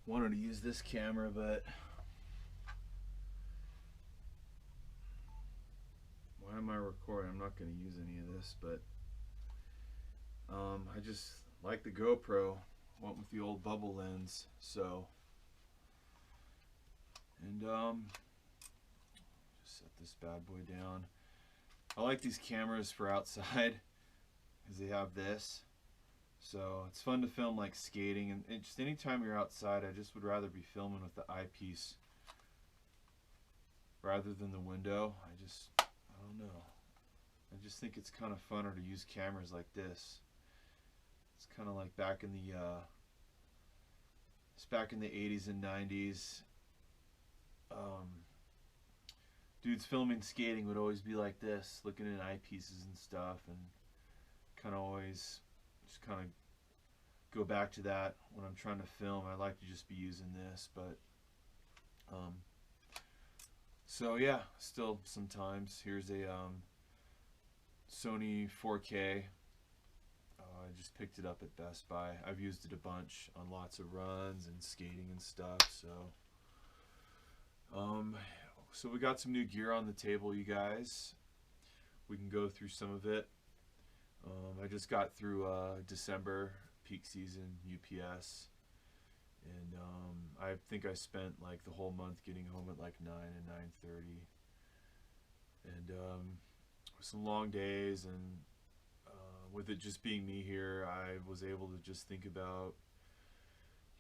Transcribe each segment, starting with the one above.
wanted to use this camera, but why am I recording? I'm not going to use any of this, but I just like the GoPro. Went with the old bubble lens, so just set this bad boy down. I like these cameras for outside because they have this, so it's fun to film like skating and just anytime you're outside. I just would rather be filming with the eyepiece rather than the window. I don't know. I just think it's kind of funner to use cameras like this. It's kind of like back in the it's back in the 80s and 90s. Dudes filming skating would always be like this, looking at eyepieces and stuff, and kind of always just kind of go back to that when I'm trying to film. I like to just be using this, but so yeah, still sometimes. Here's a Sony 4K. I just picked it up at Best Buy. I've used it a bunch on lots of runs and skating and stuff. So we got some new gear on the table, you guys. We can go through some of it. I just got through December peak season UPS, and I think I spent like the whole month getting home at like 9 and 9:30, and some long days, and with it just being me here, I was able to just think about,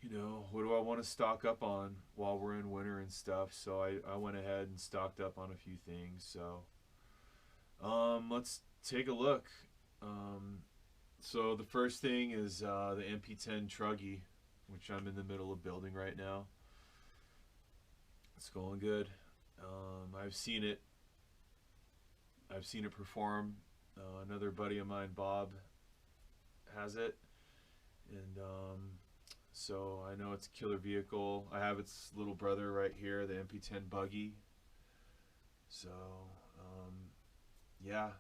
you know, what do I want to stock up on while we're in winter and stuff. So I went ahead and stocked up on a few things. So let's take a look. So the first thing is the MP10 Truggy, which I'm in the middle of building right now. It's going good. I've seen it perform. Another buddy of mine, Bob, has it, and so I know it's a killer vehicle. I have its little brother right here, the MP10 Buggy. So yeah,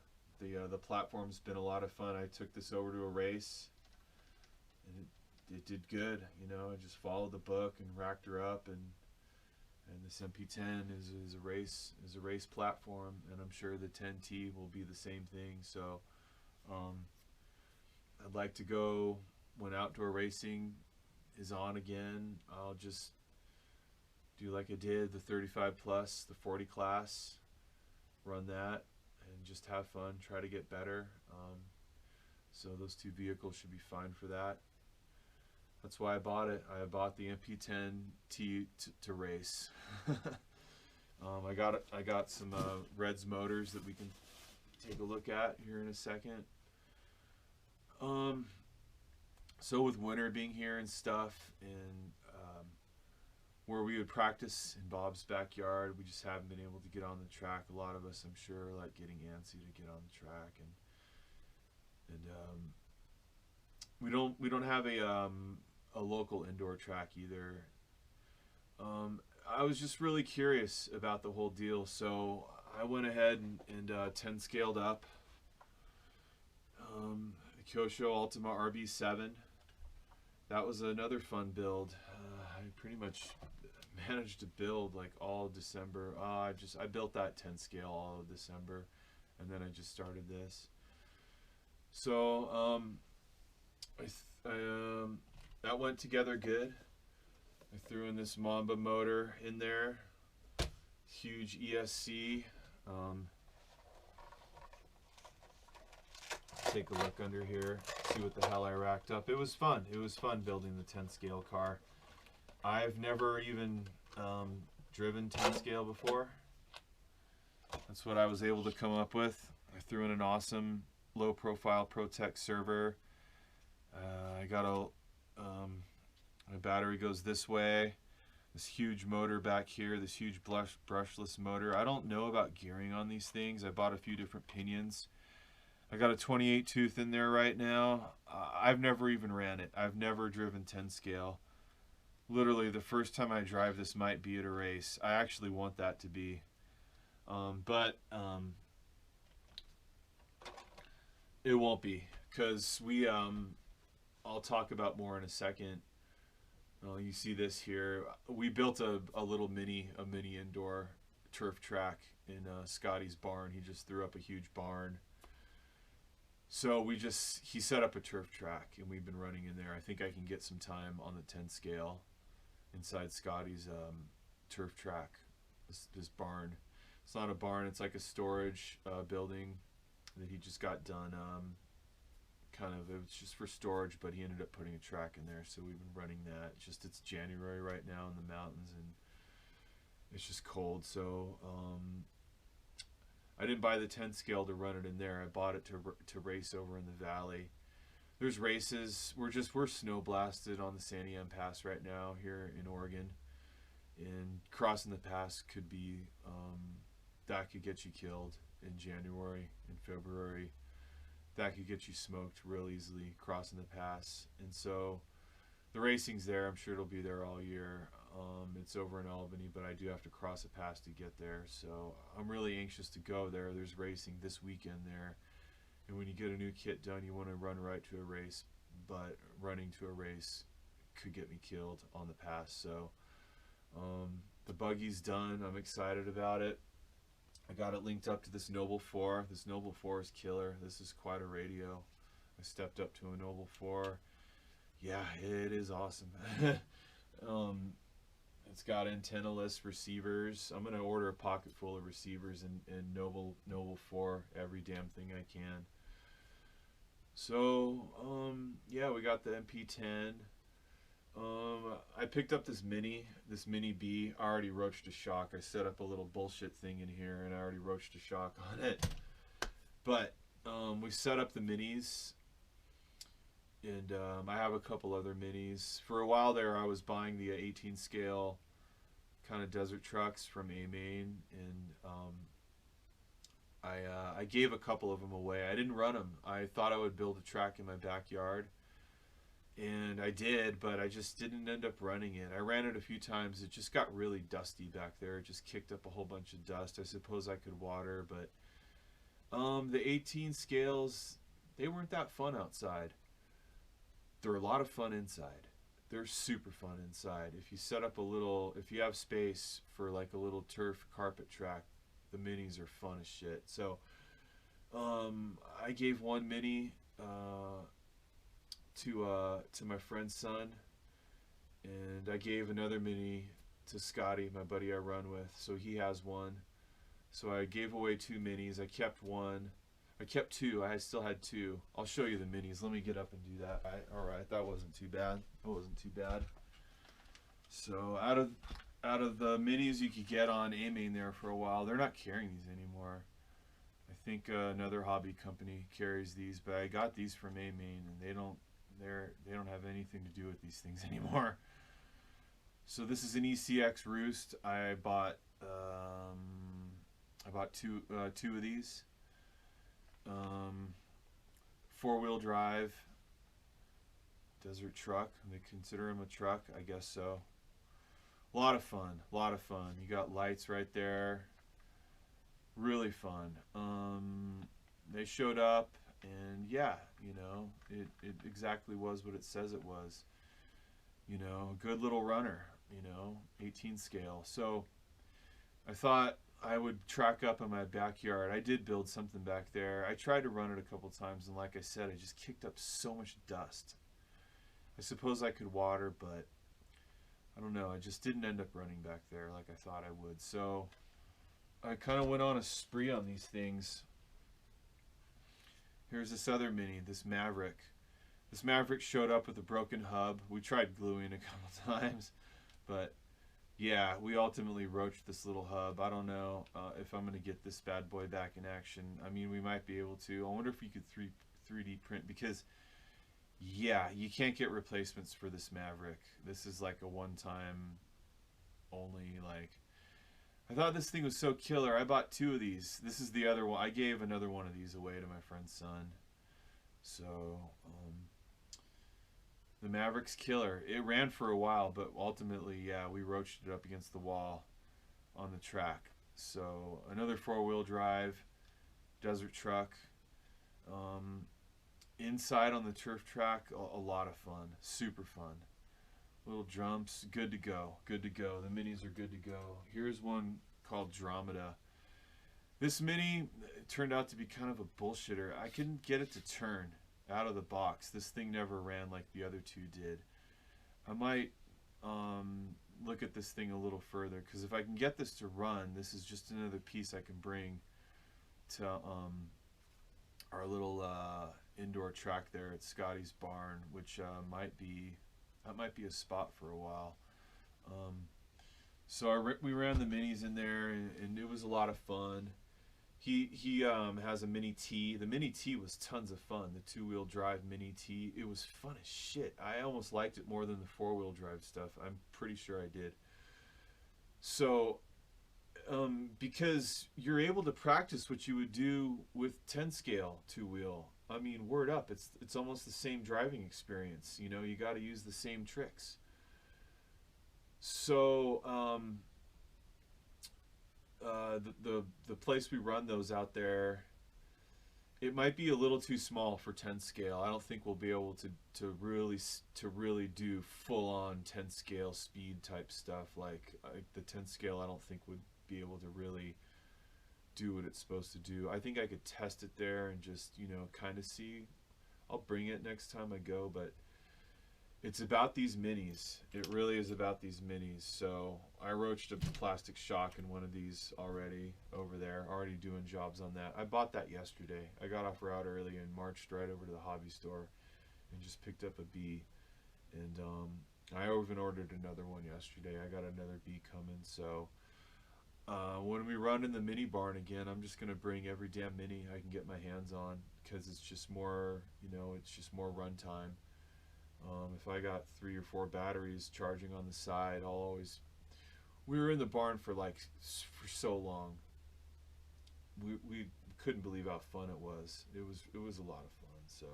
the platform's been a lot of fun. I took this over to a race, and it did good. You know, I just followed the book and racked her up, and this MP10 is a race platform, and I'm sure the 10T will be the same thing. So I'd like to go when outdoor racing is on again. I'll just do like I did the 35 plus, the 40 class, run that, and just have fun, try to get better. So those two vehicles should be fine for that. That's why I bought it. I bought the MP10T to race. I got some Reds motors that we can take a look at here in a second. So with winter being here and stuff, and where we would practice in Bob's backyard, we just haven't been able to get on the track. A lot of us, I'm sure, like getting antsy to get on the track, and we don't have a local indoor track either. I was just really curious about the whole deal, so I went ahead and 10 scaled up the Kyosho Ultima RB7. That was another fun build. I pretty much managed to build like all December. I built that 10 scale all of December, and then I just started this. So that went together good. I threw in this Mamba motor in there, huge ESC. Take a look under here, see what the hell I racked up. It was fun. It was fun building the 10 scale car. I've never even driven 10 scale before. That's what I was able to come up with. I threw in an awesome low profile Protec server. I got my battery goes this way. This huge motor back here, this huge brushless motor. I don't know about gearing on these things. I bought a few different pinions. I got a 28 tooth in there right now. I've never even ran it. I've never driven 10 scale. Literally, the first time I drive this might be at a race. I actually want that to be. But it won't be, because I'll talk about more in a second. You see this here. We built a little mini indoor turf track in Scotty's barn. He just threw up a huge barn. So he set up a turf track, and we've been running in there. I think I can get some time on the 10 scale inside Scotty's turf track. This barn. It's not a barn. It's like a storage building that he just got done. It was just for storage, but he ended up putting a track in there. So we've been running that. It's January right now in the mountains, and it's just cold. So I didn't buy the 10 scale to run it in there. I bought it to race over in the valley. There's races. We're snow blasted on the Santiam Pass right now here in Oregon, and crossing the pass could be that could get you killed in January, in February. That could get you smoked real easily crossing the pass. And so the racing's there. I'm sure it'll be there all year. It's over in Albany, but I do have to cross a pass to get there. So I'm really anxious to go there. There's racing this weekend there. And when you get a new kit done, you want to run right to a race. But running to a race could get me killed on the pass. So the buggy's done. I'm excited about it. I got it linked up to this Noble 4. This Noble 4 is killer. This is quite a radio. I stepped up to a Noble 4. Yeah, it is awesome. It's got antenna-less receivers. I'm going to order a pocket full of receivers and Noble 4, every damn thing I can. So, yeah, we got the MP10. I picked up this Mini B. I already roached a shock. I set up a little bullshit thing in here, and I already roached a shock on it. But we set up the Minis, and I have a couple other Minis. For a while there, I was buying the 18 scale kind of desert trucks from AMain, and I gave a couple of them away. I didn't run them. I thought I would build a track in my backyard. And I did, but I just didn't end up running it. I ran it a few times. It just got really dusty back there. It just kicked up a whole bunch of dust. I suppose I could water, but the 18 scales, they weren't that fun outside. They're a lot of fun inside. They're super fun inside. If you set up if you have space for like a little turf carpet track, the Minis are fun as shit. So I gave one Mini to my friend's son, and I gave another Mini to Scotty, my buddy I run with, so he has one. So I gave away 2 Minis. I kept one. I kept 2. I still had 2. I'll show you the Minis. Let me get up and do that. Alright, that wasn't too bad. That wasn't too bad. So out of the Minis you could get on AMain there for a while, they're not carrying these anymore. I think another hobby company carries these, but I got these from AMain, and they don't have anything to do with these things anymore. So this is an ECX Roost. I bought two of these. 4-wheel drive desert truck. They consider them a truck, I guess so. A lot of fun. You got lights right there. Really fun. They showed up. And yeah, you know, it exactly was what it says it was. You know, a good little runner, you know, 18 scale. So I thought I would track up in my backyard. I did build something back there. I tried to run it a couple times, and like I said, I just kicked up so much dust. I suppose I could water, but I don't know. I just didn't end up running back there like I thought I would. So I kind of went on a spree on these things. Here's this other Mini, this Maverick. This Maverick showed up with a broken hub. We tried gluing a couple times, but yeah, we ultimately roached this little hub. I don't know if I'm going to get this bad boy back in action. I mean, we might be able to. I wonder if we could 3D print, because yeah, you can't get replacements for this Maverick. This is like a one-time only, like, I thought this thing was so killer. I bought 2 of these. This is the other one. I gave another one of these away to my friend's son. So, the Maverick's killer. It ran for a while, but ultimately, yeah, we roached it up against the wall on the track. So, another 4-wheel drive desert truck. Inside on the turf track, a lot of fun. Super fun. Little drums, good to go, good to go. The minis are good to go. Here's one called Dromeda. This mini turned out to be kind of a bullshitter. I couldn't get it to turn out of the box. This thing never ran like the other two did. I might look at this thing a little further, because if I can get this to run, this is just another piece I can bring to our little indoor track there at Scotty's barn, which might be a spot for a while. So we ran the minis in there, and it was a lot of fun. He has a Mini T. The Mini T was tons of fun. The two-wheel drive Mini T. It was fun as shit. I almost liked it more than the four-wheel drive stuff. I'm pretty sure I did. So, because you're able to practice what you would do with 10 scale two-wheel. I mean, word up, it's almost the same driving experience. You know, you got to use the same tricks. So, the place we run those out there, it might be a little too small for 10 scale. I don't think we'll be able to really do full on 10 scale speed type stuff. Like the 10 scale, I don't think would be able to really do what it's supposed to do. I think I could test it there and just, you know, kind of see. I'll bring it next time I go, but it's about these minis. It really is about these minis. So I roached a plastic shock in one of these already over there, already doing jobs on that. I bought that yesterday. I got off route early and marched right over to the hobby store and just picked up a B. And I even ordered another one yesterday. I got another B coming. So when we run in the mini barn again, I'm just going to bring every damn mini I can get my hands on, because it's just more, you know, it's just more run time. If I got 3 or 4 batteries charging on the side, I'll always... We were in the barn for so long. We couldn't believe how fun it was. It was a lot of fun. So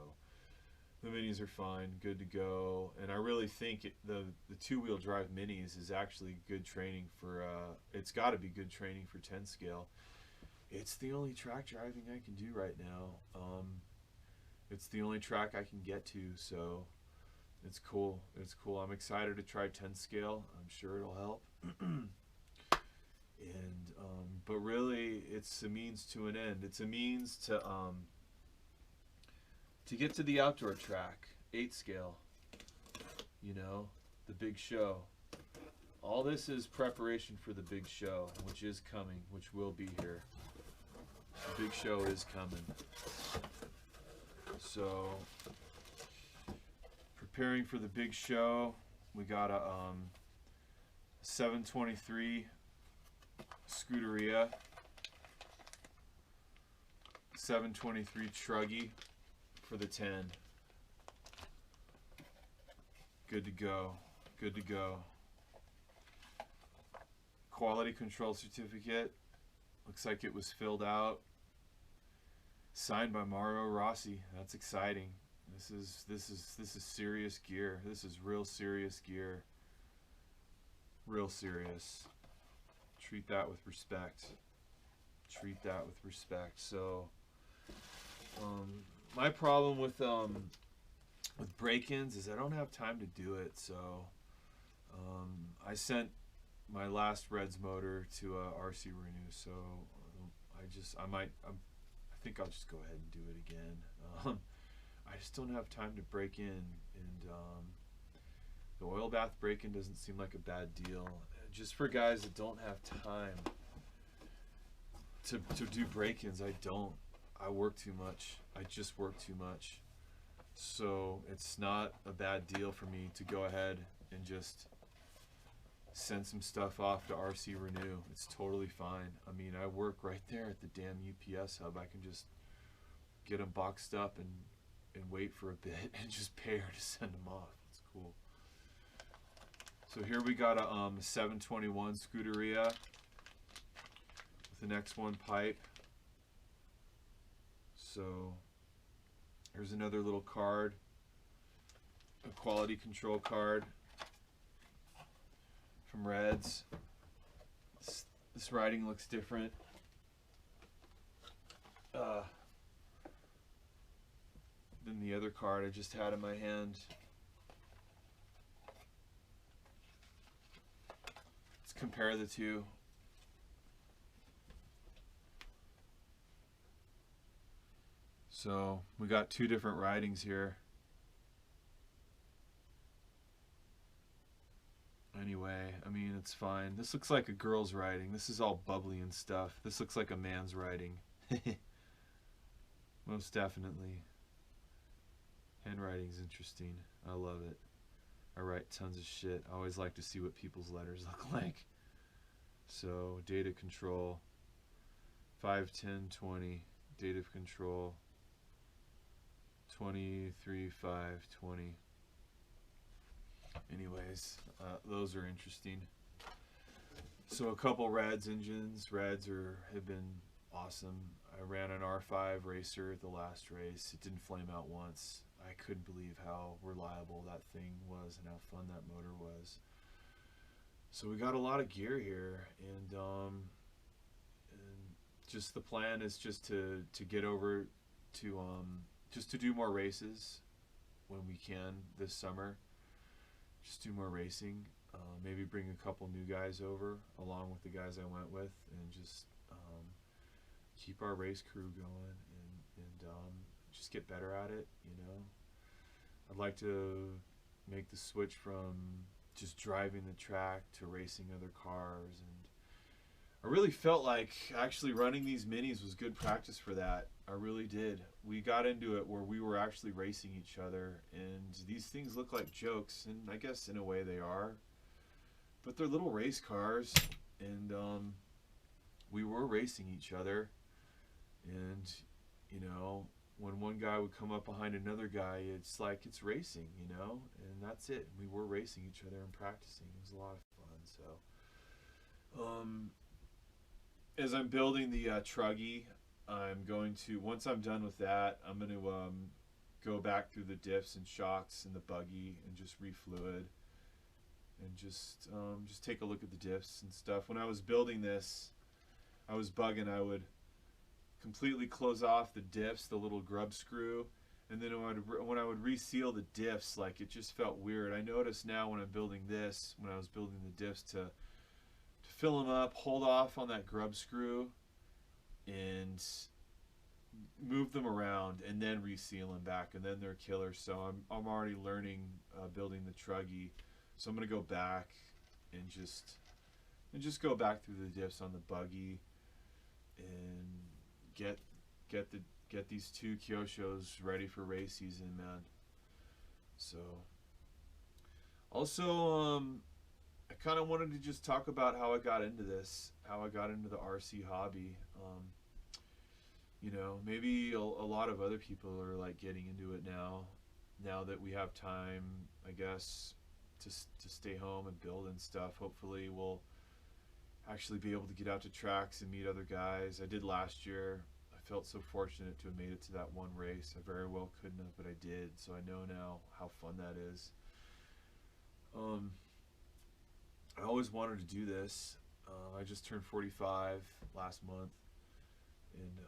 the minis are fine, good to go. And I really think the two-wheel drive minis is actually good training for... it's got to be good training for 10 scale. It's the only track driving I can do right now. It's the only track I can get to, so... It's cool. It's cool. I'm excited to try 10 scale. I'm sure it'll help. And but really, it's a means to an end. It's a means to get to the outdoor track, 8 scale. You know, the big show. All this is preparation for the big show, which is coming, which will be here. The big show is coming. So, preparing for the big show, we got a 723 Scuderia, 723 Truggy for the 10. Good to go. Good to go. Quality control certificate. Looks like it was filled out. Signed by Mario Rossi. That's exciting. This is serious gear. This is real serious gear. Real serious. Treat that with respect. Treat that with respect. So, my problem with break-ins is I don't have time to do it. So, I sent my last Reds motor to RC Renew. So, I think I'll just go ahead and do it again. I just don't have time to break in, and the oil bath break-in doesn't seem like a bad deal. Just for guys that don't have time to do break-ins, I work too much. I just work too much. So it's not a bad deal for me to go ahead and just send some stuff off to RC Renew. It's totally fine. I mean, I work right there at the damn UPS hub. I can just get them boxed up and wait for a bit and just pay her to send them off. It's cool. So here we got a 721 Scuderia with an X1 pipe. So here's another little card, a quality control card from Reds. This writing looks different. Than the other card I just had in my hand. compare the two. So we got two different writings here. Anyway, I mean, it's fine. This looks like a girl's writing. This is all bubbly and stuff. This looks like a man's writing. Most definitely. Handwriting's interesting. I love it. I write tons of shit. I always like to see what people's letters look like. So, data control. 5, 10, 20. Data control. 23, 5, 20. Anyways, those are interesting. So a couple Rads engines. Rads have been awesome. I ran an R5 racer at the last race. It didn't flame out once. I couldn't believe how reliable that thing was and how fun that motor was. So we got a lot of gear here, and just the plan is just to get over to just to do more races when we can this summer. Just do more racing. Maybe bring a couple new guys over along with the guys I went with, and just keep our race crew going and just get better at it. You know, I'd like to make the switch from just driving the track to racing other cars, and I really felt like actually running these minis was good practice for that. I really did. We got into it where we were actually racing each other, and these things look like jokes, and I guess in a way they are, but they're little race cars, and we were racing each other, and you know, when one guy would come up behind another guy, it's like it's racing, you know, and that's it. We were racing each other and practicing. It was a lot of fun. So as I'm building the Truggy, I'm going to, once I'm done with that, I'm going to go back through the diffs and shocks and the buggy and just refluid and just take a look at the diffs and stuff. When I was building this, I was bugging. I would completely close off the diffs, the little grub screw, and then when I would reseal the diffs, like, it just felt weird. I notice now when I'm building this, when I was building the diffs, to fill them up, hold off on that grub screw, and move them around, and then reseal them back, and then they're killer. So I'm already learning building the Truggy, so I'm gonna go back and just go back through the diffs on the buggy and get these two Kyoshos ready for race season, man. So also I kind of wanted to just talk about how I got into this, how I got into the RC hobby. You know, maybe a lot of other people are like getting into it now that we have time, I guess, to stay home and build and stuff. Hopefully we'll actually be able to get out to tracks and meet other guys. I did last year. I felt so fortunate to have made it to that one race. I very well couldn't have, but I did. So I know now how fun that is. I always wanted to do this. I just turned 45 last month, and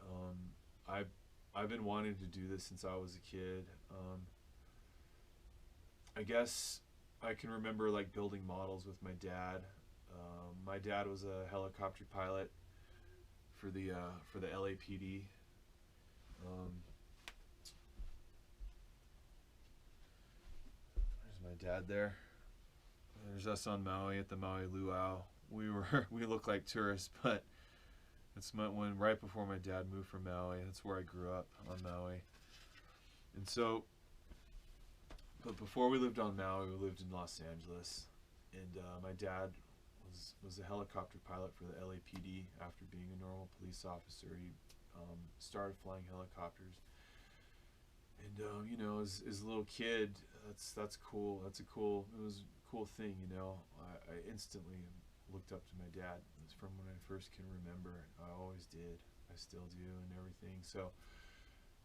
I've been wanting to do this since I was a kid. I guess I can remember like building models with my dad. My dad was a helicopter pilot for the LAPD. There's my dad there. There's us on Maui at the Maui Luau. We look like tourists, but it's when right before my dad moved from Maui. That's where I grew up, on Maui. And so, but before we lived on Maui, we lived in Los Angeles, and my dad was a helicopter pilot for the LAPD. After being a normal police officer, he started flying helicopters. And you know, as a little kid, that's cool. It was a cool thing, you know. I instantly looked up to my dad. It's from when I first can remember. I always did. I still do, and everything. So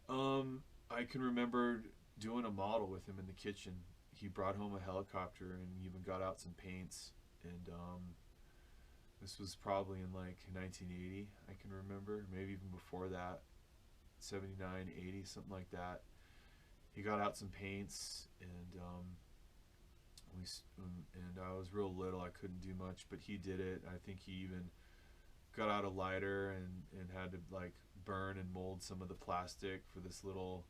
I can remember doing a model with him in the kitchen. He brought home a helicopter and even got out some paints, and this was probably in like 1980, I can remember, maybe even before that, 79, 80, something like that. He got out some paints, and And I was real little. I couldn't do much, but he did it. I think he even got out a lighter and had to like burn and mold some of the plastic for this little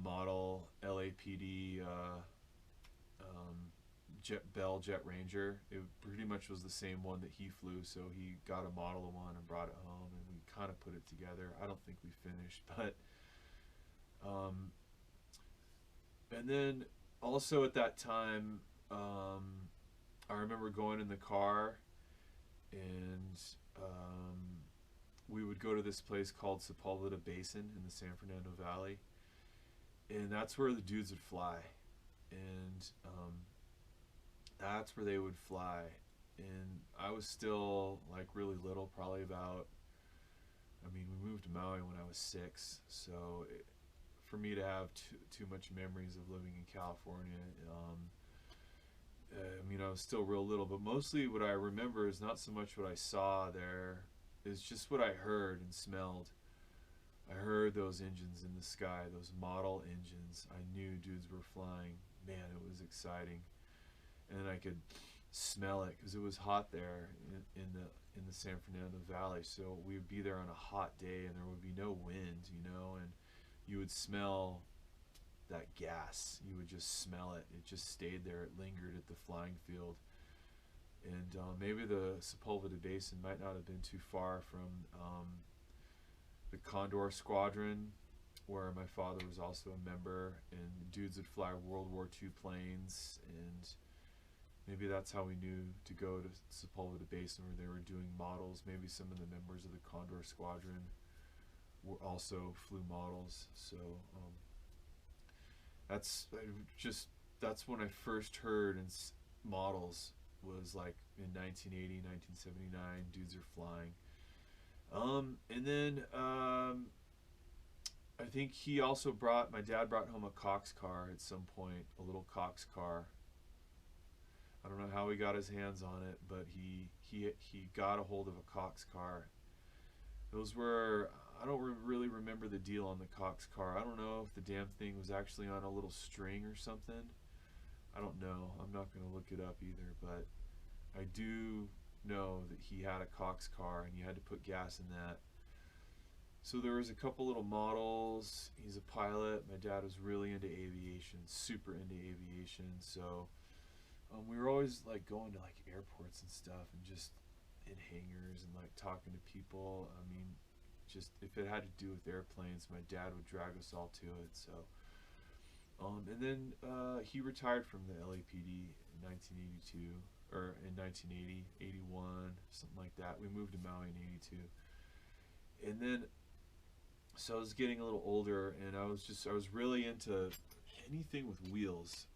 model LAPD Bell Jet Ranger. It pretty much was the same one that he flew, so he got a model of one and brought it home, and we kind of put it together. I don't think we finished, but and then also at that time, I remember going in the car, and we would go to this place called Sepulveda Basin in the San Fernando Valley, and that's where the dudes would fly, and that's where they would fly. And I was still like really little, probably about, I mean, we moved to Maui when I was 6, so for me to have too much memories of living in California, I mean, I was still real little, but mostly what I remember is not so much what I saw there, is just what I heard and smelled. I heard those engines in the sky, those model engines. I knew dudes were flying. Man, it was exciting. And I could smell it because it was hot there in the San Fernando Valley. So we would be there on a hot day, and there would be no wind, you know, and you would smell that gas. You would just smell it. It just stayed there. It lingered at the flying field. And maybe the Sepulveda Basin might not have been too far from the Condor Squadron, where my father was also a member, and dudes would fly World War II planes, and maybe that's how we knew to go to Sepulveda Basin, where they were doing models. Maybe some of the members of the Condor Squadron were also flew models. So that's when I first heard models, was like in 1980, 1979. Dudes are flying. And then I think my dad brought home a Cox car at some point, a little Cox car. I don't know how he got his hands on it, but he got a hold of a Cox car. Those were, I don't really remember the deal on the Cox car. I don't know if the damn thing was actually on a little string or something. I don't know. I'm not going to look it up either, but I do know that he had a Cox car, and you had to put gas in that. So there was a couple little models. He's a pilot. My dad was really into aviation, super into aviation. So we were always like going to like airports and stuff, and just in hangars and like talking to people. I mean, just if it had to do with airplanes, my dad would drag us all to it. So and then he retired from the LAPD in 1982, or in 1980, 81, something like that. We moved to Maui in 82. And then, so I was getting a little older, and I was really into anything with wheels,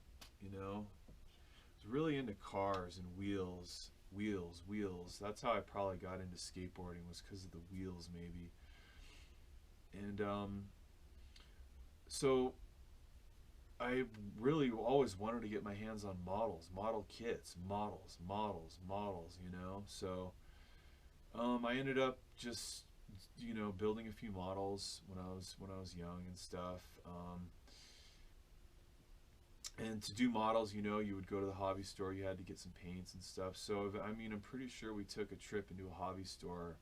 you know? I was really into cars and wheels. That's how I probably got into skateboarding, was because of the wheels, maybe. And so I really always wanted to get my hands on models, model kits, models, you know. So I ended up just, you know, building a few models when I was young and stuff. And to do models, you know, you would go to the hobby store. You had to get some paints and stuff. So I mean, I'm pretty sure we took a trip into a hobby store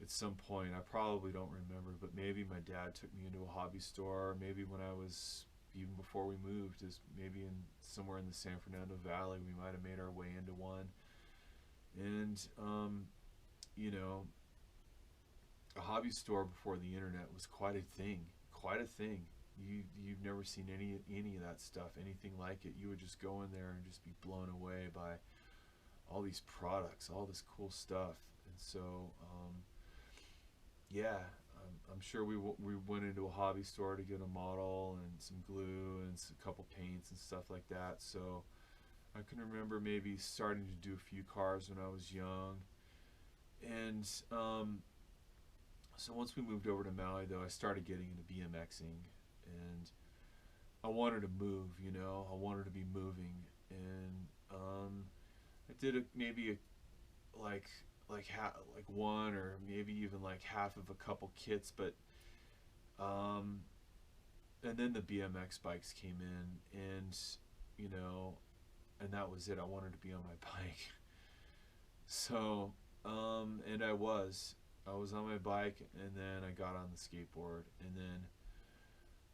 at some point. I probably don't remember, but maybe my dad took me into a hobby store. Maybe when I was, even before we moved, is maybe somewhere in the San Fernando Valley, we might have made our way into one. And you know, a hobby store before the internet was quite a thing. You've never seen any of that stuff, anything like it. You would just go in there and just be blown away by all these products, all this cool stuff. And so yeah, I'm sure we went into a hobby store to get a model and some glue and a couple paints and stuff like that. So I can remember maybe starting to do a few cars when I was young. And so once we moved over to Maui, though, I started getting into BMXing, and I wanted to move, you know. I wanted to be moving, and I did like one, or maybe even like half of a couple kits, but and then the BMX bikes came in, and you know, and that was it. I wanted to be on my bike. So, and I was on my bike, and then I got on the skateboard, and then,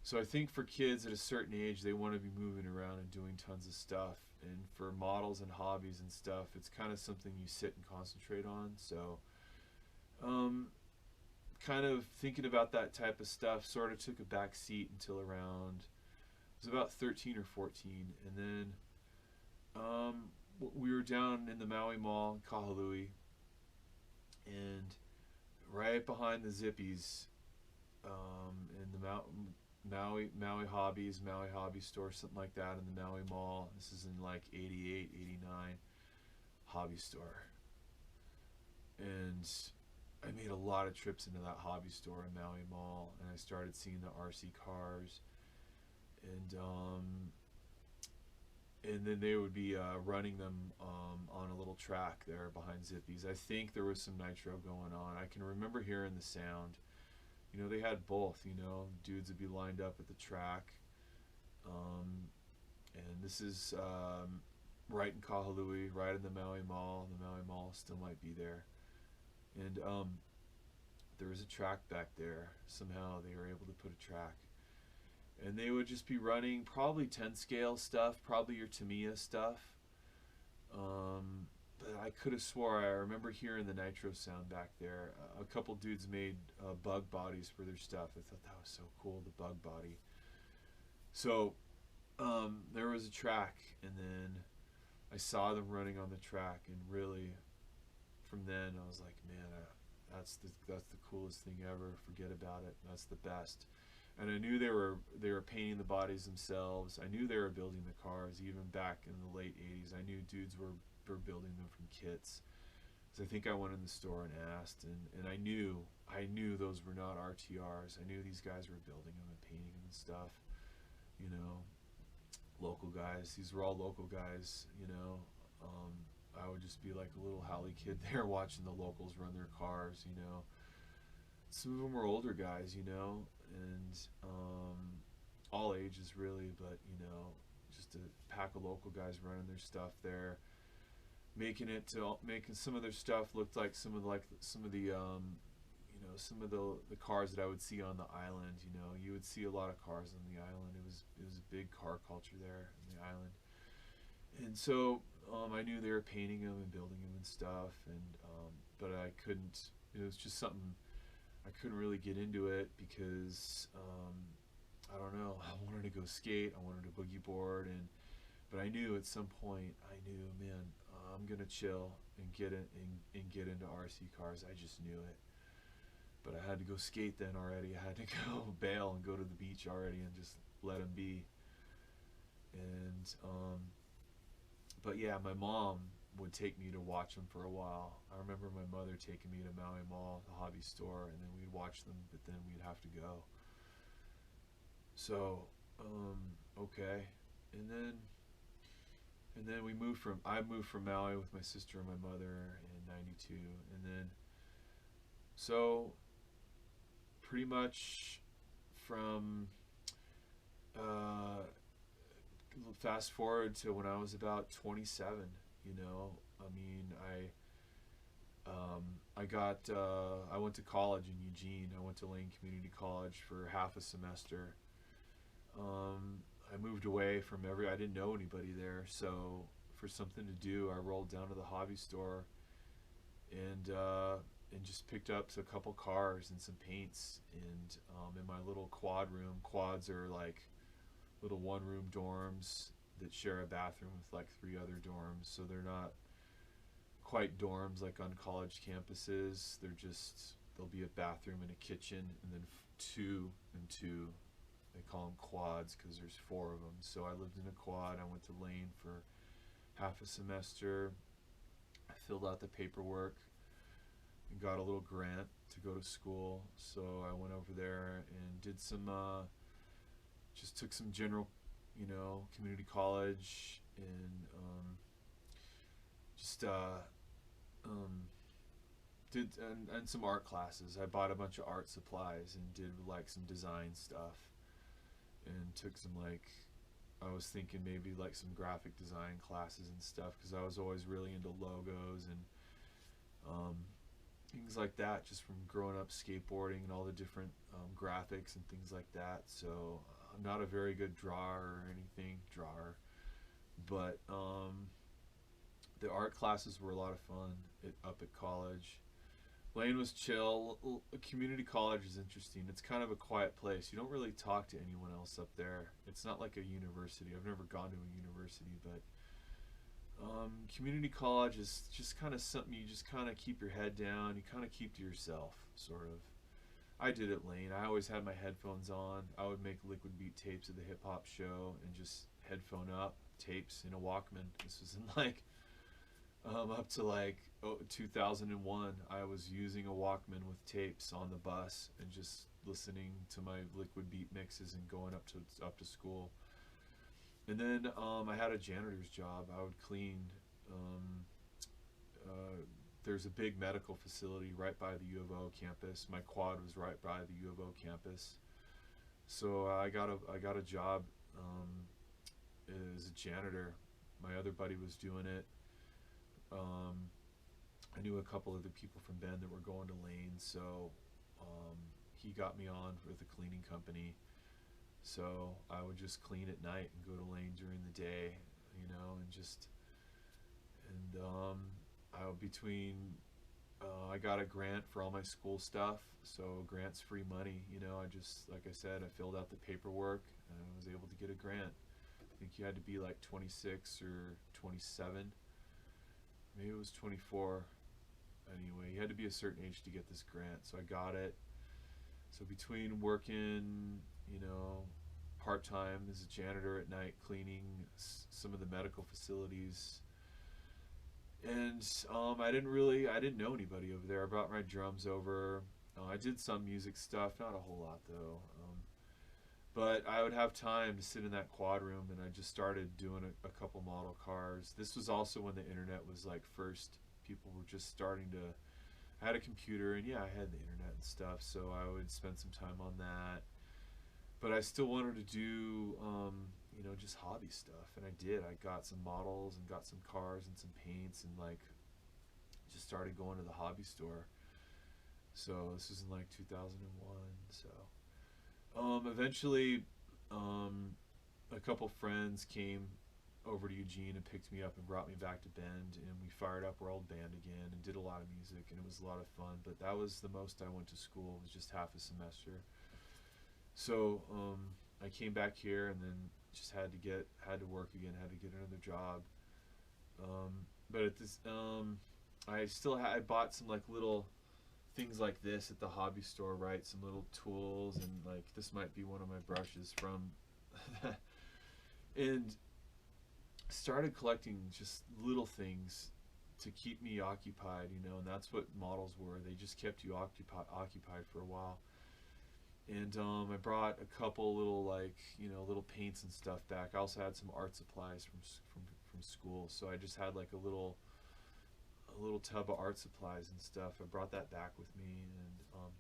so I think for kids at a certain age, they want to be moving around and doing tons of stuff. And for models and hobbies and stuff, it's kind of something you sit and concentrate on. So, kind of thinking about that type of stuff sort of took a back seat until around, it was about 13 or 14. And then we were down in the Maui Mall in Kahului, and right behind the Zippies, in the Maui Hobby Store, something like that, in the Maui Mall. This is in like 88, 89, hobby store. And I made a lot of trips into that hobby store in Maui Mall, and I started seeing the RC cars, and then they would be running them on a little track there behind Zippies. I think there was some nitro going on. I can remember hearing the sound. You know, they had both, you know, dudes would be lined up at the track. And this is right in Kahului, right in the Maui Mall. The Maui Mall still might be there. And there was a track back there. Somehow they were able to put a track. And they would just be running probably 10 scale stuff, probably your Tamiya stuff. But I could have swore I remember hearing the nitro sound back there. A couple dudes made bug bodies for their stuff. I thought that was so cool, the bug body. So there was a track, and then I saw them running on the track, and really, from then I was like, man, that's the coolest thing ever. Forget about it. That's the best. And I knew they were painting the bodies themselves. I knew they were building the cars even back in the late 80s. I knew dudes were building them from kits. So I think I went in the store and asked, and I knew those were not RTRs. I knew these guys were building them and painting them and stuff. You know, local guys. These were all local guys, you know. I would just be like a little Howley kid there watching the locals run their cars, you know. Some of them were older guys, you know, and all ages really, but, you know, just a pack of local guys running their stuff there, making some of their stuff look like some of the you know, some of the cars that I would see on the island. You know, you would see a lot of cars on the island. It was a big car culture there on the island. And so I knew they were painting them and building them and stuff, and but I couldn't. It was just something I couldn't really get into it because I don't know. I wanted to go skate. I wanted to boogie board, but I knew at some point, man, I'm gonna chill and get into RC cars. I just knew it. But I had to go skate then already. I had to go bail and go to the beach already and just let them be. And but yeah, my mom would take me to watch them for a while. I remember my mother taking me to Maui Mall, the hobby store, and then we'd watch them, but then we'd have to go. So, okay. And then I moved from Maui with my sister and my mother in '92, and then, so pretty much from fast forward to when I was about 27, you know. I mean, I went to college in Eugene. I went to Lane Community College for half a semester. I moved away from I didn't know anybody there, so for something to do, I rolled down to the hobby store and just picked up a couple cars and some paints. And in my little quad room, quads are like little one-room dorms that share a bathroom with like 3 other dorms, so they're not quite dorms like on college campuses. There'll be a bathroom and a kitchen, and then 2 and 2. They call them quads because there's 4 of them. So I lived in a quad. I went to Lane for half a semester. I filled out the paperwork and got a little grant to go to school. So I went over there and did some just took some general, you know, community college, and did and some art classes. I bought a bunch of art supplies and did like some design stuff, and took some like I was thinking maybe like some graphic design classes and stuff, because I was always really into logos and um, things like that, just from growing up skateboarding and all the different graphics and things like that. So I'm not a very good drawer or anything, but the art classes were a lot of fun up at college. Lane was chill. Community college is interesting. It's kind of a quiet place. You don't really talk to anyone else up there. It's not like a university. I've never gone to a university, but community college is just kind of something you just kind of keep your head down. You kind of keep to yourself, sort of. I did at Lane. I always had my headphones on. I would make Liquid Beat tapes of the hip hop show and just headphone up tapes in a Walkman. This was in like up to like 2001. I was using a Walkman with tapes on the bus and just listening to my Liquid Beat mixes and going up to school. And then I had a janitor's job. I would clean. There's a big medical facility right by the U of O campus. My quad was right by the U of O campus, so I got a job as a janitor. My other buddy was doing it. I knew a couple other people from Bend that were going to Lane, so he got me on with a cleaning company. So I would just clean at night and go to Lane during the day, you know, I got a grant for all my school stuff, so grant's free money, you know. I just, like I said, I filled out the paperwork and I was able to get a grant. I think you had to be like 26 or 27, maybe it was 24. Anyway, you had to be a certain age to get this grant, so I got it. So between working, you know, part-time as a janitor at night, cleaning some of the medical facilities, and I didn't know anybody over there. I brought my drums over. I did some music stuff, not a whole lot though. But I would have time to sit in that quad room, and I just started doing a couple model cars. This was also when the internet was like first. People were just starting to. I had a computer, and yeah, I had the internet and stuff, so I would spend some time on that. But I still wanted to do, you know, just hobby stuff, and I did. I got some models and got some cars and some paints, and like just started going to the hobby store. So this was in like 2001. So eventually, a couple friends came over to Eugene and picked me up and brought me back to Bend, and we fired up our old band again and did a lot of music, and it was a lot of fun. But that was the most I went to school, was just half a semester. So I came back here and then just had to work again, had to get another job. But at this, I bought some like little things like this at the hobby store, right? Some little tools, and like this might be one of my brushes from, and started collecting just little things to keep me occupied, you know. And that's what models were. They just kept you occupied for a while. And I brought a couple little, like, you know, little paints and stuff back. I also had some art supplies from school, so I just had like a little tub of art supplies and stuff. I brought that back with me, and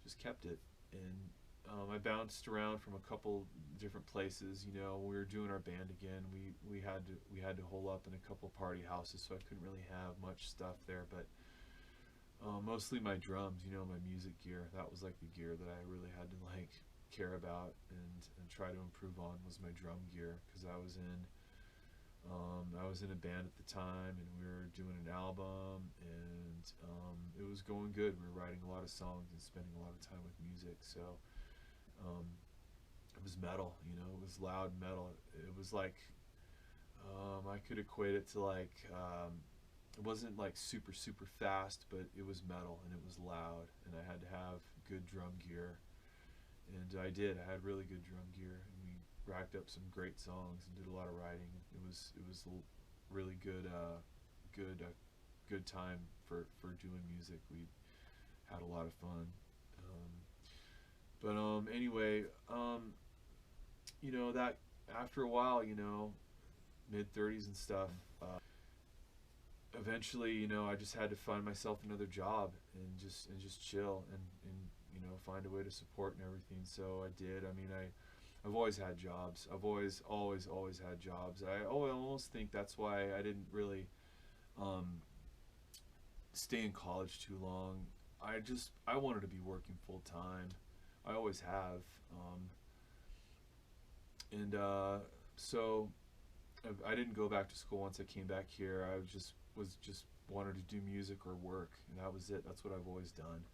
just kept it. And I bounced around from a couple different places. You know, we were doing our band again. We had to hole up in a couple party houses, so I couldn't really have much stuff there, but. Mostly my drums, you know, my music gear. That was like the gear that I really had to like care about and try to improve on, was my drum gear, because I was in a band at the time, and we were doing an album, and it was going good. We were writing a lot of songs and spending a lot of time with music. So it was metal, you know, it was loud metal. It was like I could equate it to like. It wasn't like super fast, but it was metal and it was loud, and I had to have good drum gear, and I did. I had really good drum gear, and we racked up some great songs and did a lot of writing. It was a really good time for doing music. We had a lot of fun, but anyway, you know, that after a while, you know, mid-30s and stuff. Eventually, you know, I just had to find myself another job and just chill and you know, find a way to support and everything. So I did. I mean, I I've always had jobs. I've always had jobs. I almost think that's why I didn't really stay in college too long. I wanted to be working full time. I always have, and so I didn't go back to school once I came back here. I just wanted to do music or work, and that was it. That's what I've always done.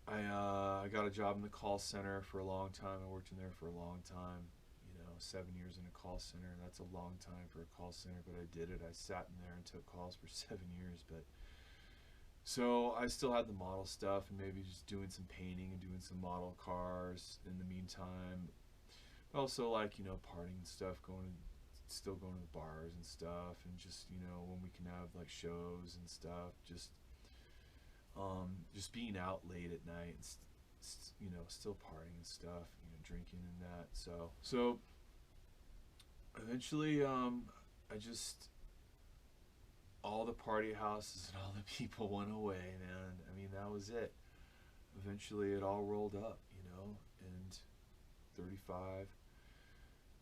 I got a job in the call center for a long time. I worked in there for a long time. 7 years in a call center. That's a long time for a call center, but I did it. I sat in there and took calls for 7 years. But so I still had the model stuff and maybe just doing some painting and doing some model cars in the meantime. Also, like, partying and stuff, still going to the bars and stuff, and just, when we can have like shows and stuff, just being out late at night and still partying and stuff, drinking and that. So eventually, all the party houses and all the people went away, man. I mean, that was it. Eventually, it all rolled up, and 35.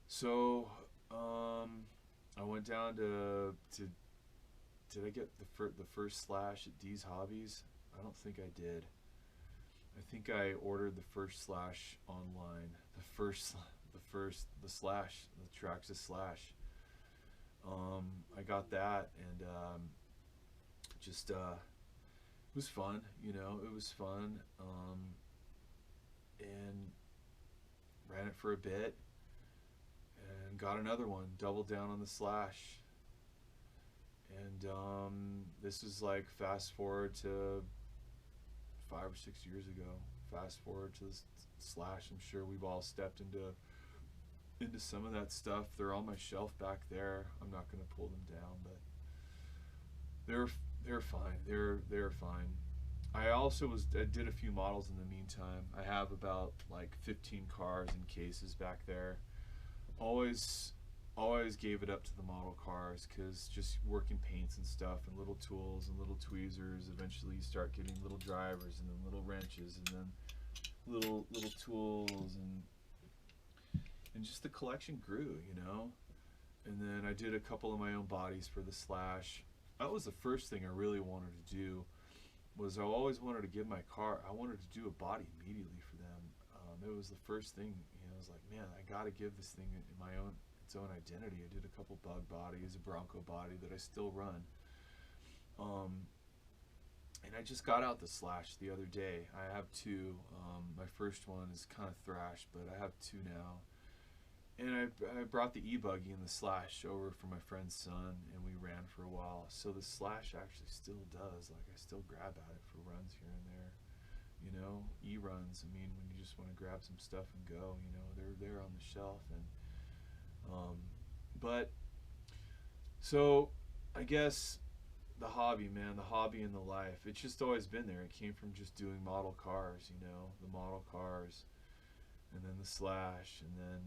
So, I went down to did I get the first slash at D's Hobbies? I don't think I did. I think I ordered the first slash online. The slash, the Traxxas slash. I got that, and it was fun. It was fun, and ran it for a bit, and got another one. Doubled down on the slash, and this is like fast forward to 5 or 6 years ago. Fast forward to the slash. I'm sure we've all stepped into some of that stuff. They're on my shelf back there. I'm not going to pull them down, but they're fine. They're fine. I did a few models in the meantime. I have about like 15 cars in cases back there. Always gave it up to the model cars, because just working paints and stuff and little tools and little tweezers, eventually you start getting little drivers and then little wrenches and then little tools, and just the collection grew, and then I did a couple of my own bodies for the slash. That was the first thing I really wanted to do. Was I always wanted to give my car, I wanted to do a body immediately for them. It was the first thing. I was like, man, I got to give this thing its own identity. I did a couple bug bodies, a Bronco body that I still run. And I just got out the slash the other day. I have two. My first one is kind of thrashed, but I have two now. And I brought the e-buggy and the slash over for my friend's son, and we ran for a while. So the slash actually still does. Like, I still grab at it for runs here and there. E-runs. I mean, when you just want to grab some stuff and go, they're there on the shelf. And but so I guess the hobby, man, the hobby and the life, it's just always been there. It came from just doing model cars, the model cars, and then the slash, and then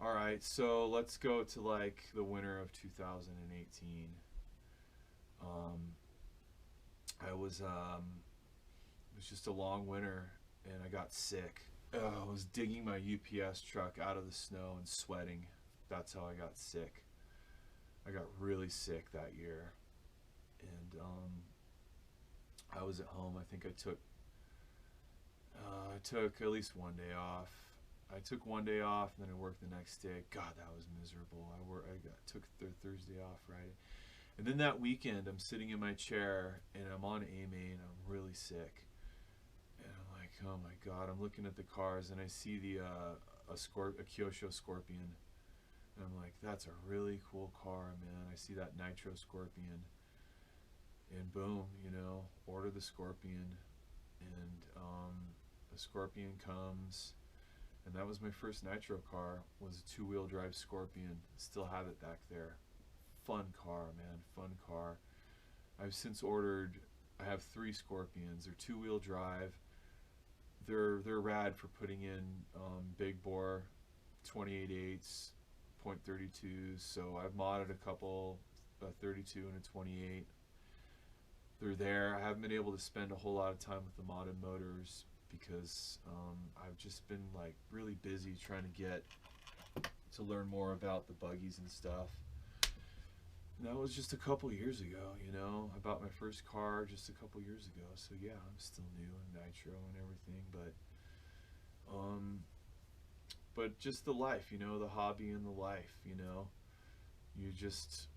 all right, so let's go to like the winter of 2018. It was just a long winter, and I got sick. I was digging my UPS truck out of the snow and sweating. That's how I got sick. I got really sick that year, and I was at home. I think I took at least one day off. I took one day off, and then I worked the next day. God, that was miserable. Took Thursday off, Friday. And then that weekend, I'm sitting in my chair, and I'm on AMA, and I'm really sick. And I'm like, oh my God, I'm looking at the cars, and I see a Kyosho Scorpion. And I'm like, that's a really cool car, man. I see that Nitro Scorpion. And boom, order the Scorpion. And the Scorpion comes. And that was my first Nitro car, was a 2-wheel drive Scorpion. Still have it back there. Fun car, man, fun car. I've since ordered, I have 3 Scorpions. They're 2-wheel drive. They're rad for putting in big bore 28/8s, .32s. So I've modded a couple, a 32 and a 28. They're there. I haven't been able to spend a whole lot of time with the modded motors. because I've just been like really busy trying to get to learn more about the buggies and stuff. And that was just a couple years ago, you know. I bought my first car just a couple years ago, so yeah, I'm still new in nitro and everything, but just the life, you know, the hobby and the life, you know. You just,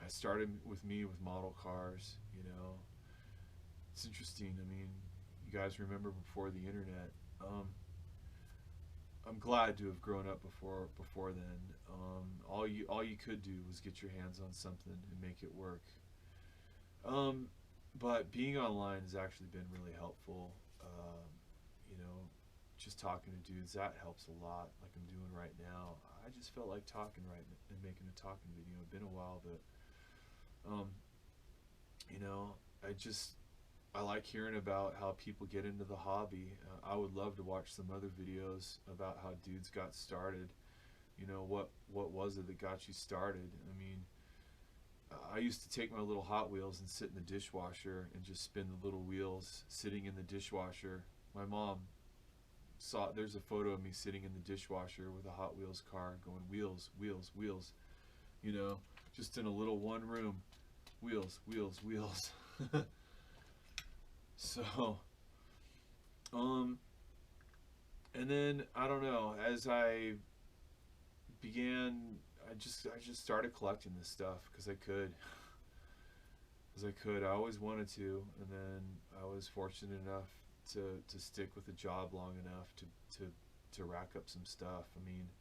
I started with model cars, you know. It's interesting. I mean, you guys remember before the internet. I'm glad to have grown up before then. All you could do was get your hands on something and make it work. But being online has actually been really helpful. You know, just talking to dudes, that helps a lot, like I'm doing right now. I just felt like talking right and making a talking video. It's been a while, but you know, I like hearing about how people get into the hobby. I would love to watch some other videos about how dudes got started. You know, what was it that got you started? I mean, I used to take my little Hot Wheels and sit in the dishwasher and just spin the little wheels sitting in the dishwasher. My mom saw, there's a photo of me sitting in the dishwasher with a Hot Wheels car going wheels, wheels, wheels. You know, just in a little one room, wheels, wheels, wheels. So, and then I don't know. As I began, I just started collecting this stuff because I could. I always wanted to, and then I was fortunate enough to stick with a job long enough to rack up some stuff. I mean,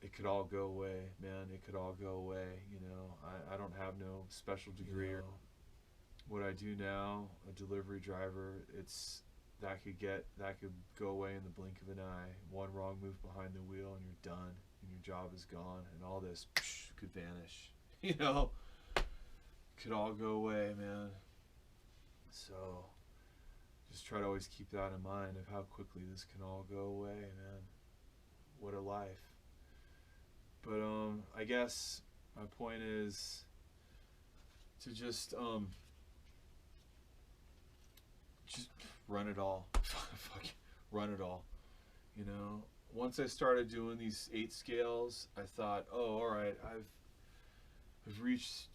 it could all go away, man. It could all go away. You know, I don't have no special degree. You know, what I do now, a delivery driver, that could go away in the blink of an eye. One wrong move behind the wheel and you're done, and your job is gone, and all this could vanish. You know, could all go away, man. So just try to always keep that in mind of how quickly this can all go away, man. What a life. But I guess my point is to just run it all. Fucking run it all. You know, once I started doing these 8 scales, I thought, oh, all right, I've reached,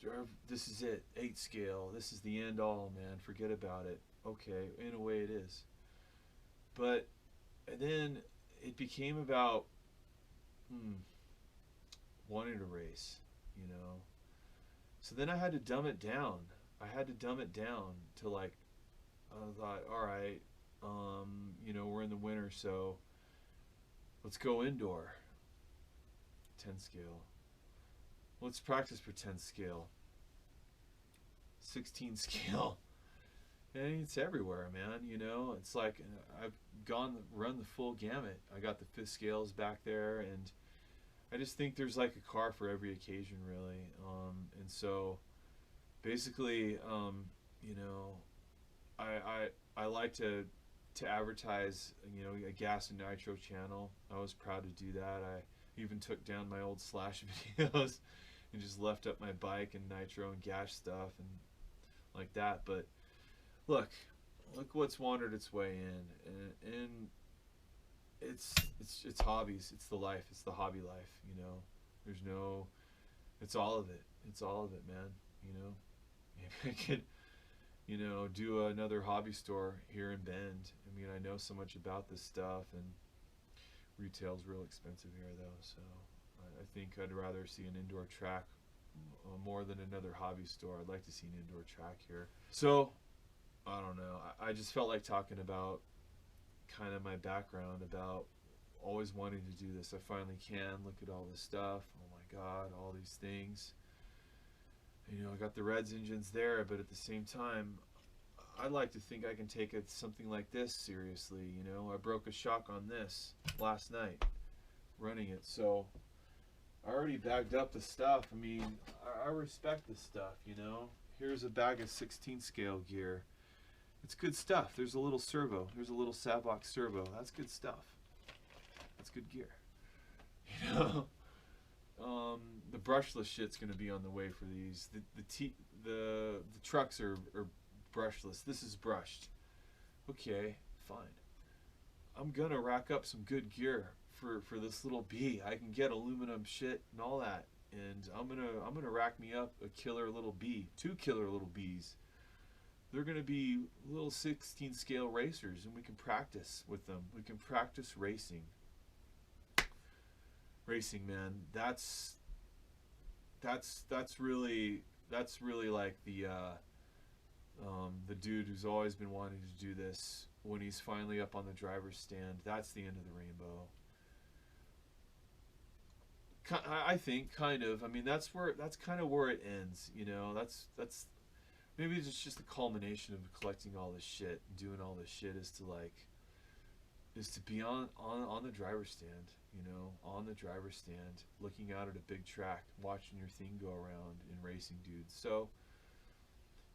this is it, 8 scale. This is the end all, man. Forget about it. Okay, in a way it is. But then it became about wanting to race, you know. So then I had to dumb it down. I had to dumb it down to like, I thought, all right, you know, we're in the winter, so let's go indoor. 10 scale. Let's practice for 10 scale. 16 scale. And it's everywhere, man, you know. It's like I've run the full gamut. I got the 5th scales back there, and I just think there's like a car for every occasion, really. And so basically, you know, I like to advertise, you know, a gas and nitro channel. I was proud to do that. I even took down my old Slash videos and just left up my bike and nitro and gas stuff and like that. But look what's wandered its way in, and it's hobbies. It's the life. It's the hobby life. You know, it's all of it. It's all of it, man. You know, maybe I could, you know, do another hobby store here in Bend. I mean, I know so much about this stuff, and retail's real expensive here, though. So I think I'd rather see an indoor track more than another hobby store. I'd like to see an indoor track here. So I don't know. I just felt like talking about kind of my background, about always wanting to do this. I finally can. Look at all this stuff. Oh my God, all these things. You know, I got the Reds engines there, but at the same time, I'd like to think I can take something like this seriously. You know, I broke a shock on this last night running it, so I already bagged up the stuff. I mean, I respect this stuff, you know. Here's a bag of 16 scale gear. It's good stuff. There's a little servo. There's a little Savox servo. That's good stuff. That's good gear. You know, the brushless shit's gonna be on the way for these. The trucks are brushless. This is brushed. okay, fine. I'm gonna rack up some good gear for this little bee. I can get aluminum shit and all that, and I'm gonna rack me up a killer little bee, 2 killer little bees. They're gonna be little 16 scale racers, and we can practice with them. We can practice racing. Racing, man. That's really like the dude who's always been wanting to do this. When he's finally up on the driver's stand, that's the end of the rainbow. I think kind of. I mean, that's kind of where it ends. You know, that's maybe it's just the culmination of collecting all this shit and doing all this shit is to be on the driver's stand. You know, on the driver's stand, looking out at a big track, watching your thing go around and racing dudes. So,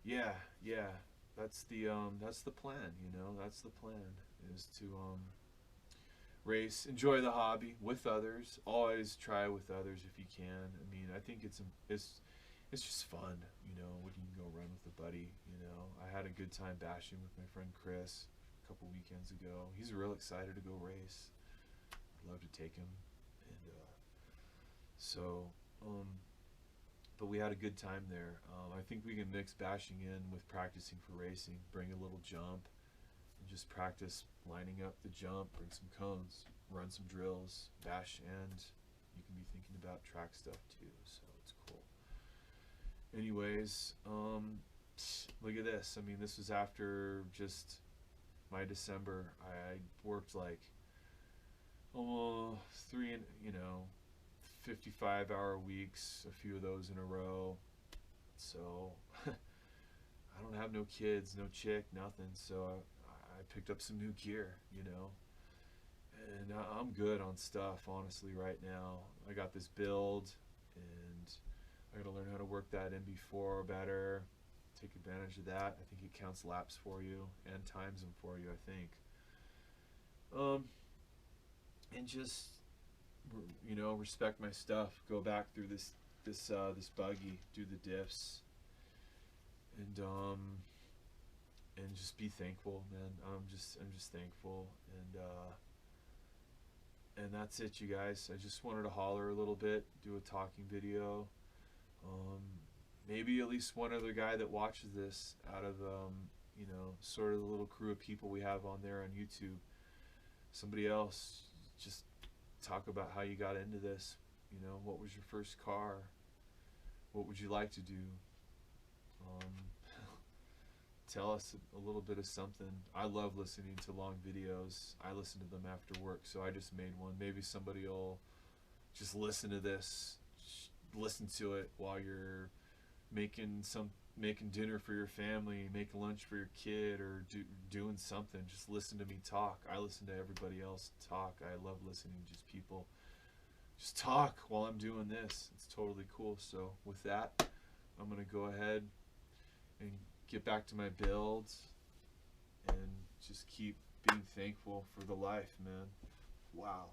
yeah, that's the plan. You know, that's the plan is to race, enjoy the hobby with others. Always try with others if you can. I mean, I think it's just fun. You know, when you can go run with a buddy. You know, I had a good time bashing with my friend Chris a couple weekends ago. He's real excited to go race. Love to take him, and but we had a good time there. I think we can mix bashing in with practicing for racing, bring a little jump, and just practice lining up the jump, bring some cones, run some drills, bash, and you can be thinking about track stuff too, so it's cool. Anyways, look at this. I mean, this was after just my December. I worked like almost 55-hour weeks, a few of those in a row. So I don't have no kids, no chick, nothing. So I picked up some new gear, you know, and I'm good on stuff, honestly, right now. I got this build, and I gotta learn how to work that MB4 better, take advantage of that. I think it counts laps for you and times them for you, I think. And just, you know, respect my stuff. Go back through this buggy, do the diffs, and just be thankful, man. I'm just thankful, and that's it, you guys. I just wanted to holler a little bit, do a talking video. Maybe at least one other guy that watches this out of you know, sort of the little crew of people we have on there on YouTube. Somebody else, just talk about how you got into this. You know, what was your first car? What would you like to do? Tell us a little bit of something. I love listening to long videos. I listen to them after work, so I just made one. Maybe somebody will just listen to this, listen to it while you're making dinner for your family, making lunch for your kid, or doing something. Just listen to me talk. I listen to everybody else talk. I love listening to just people just talk while I'm doing this. It's totally cool. So with that, I'm gonna go ahead and get back to my builds and just keep being thankful for the life, man. Wow.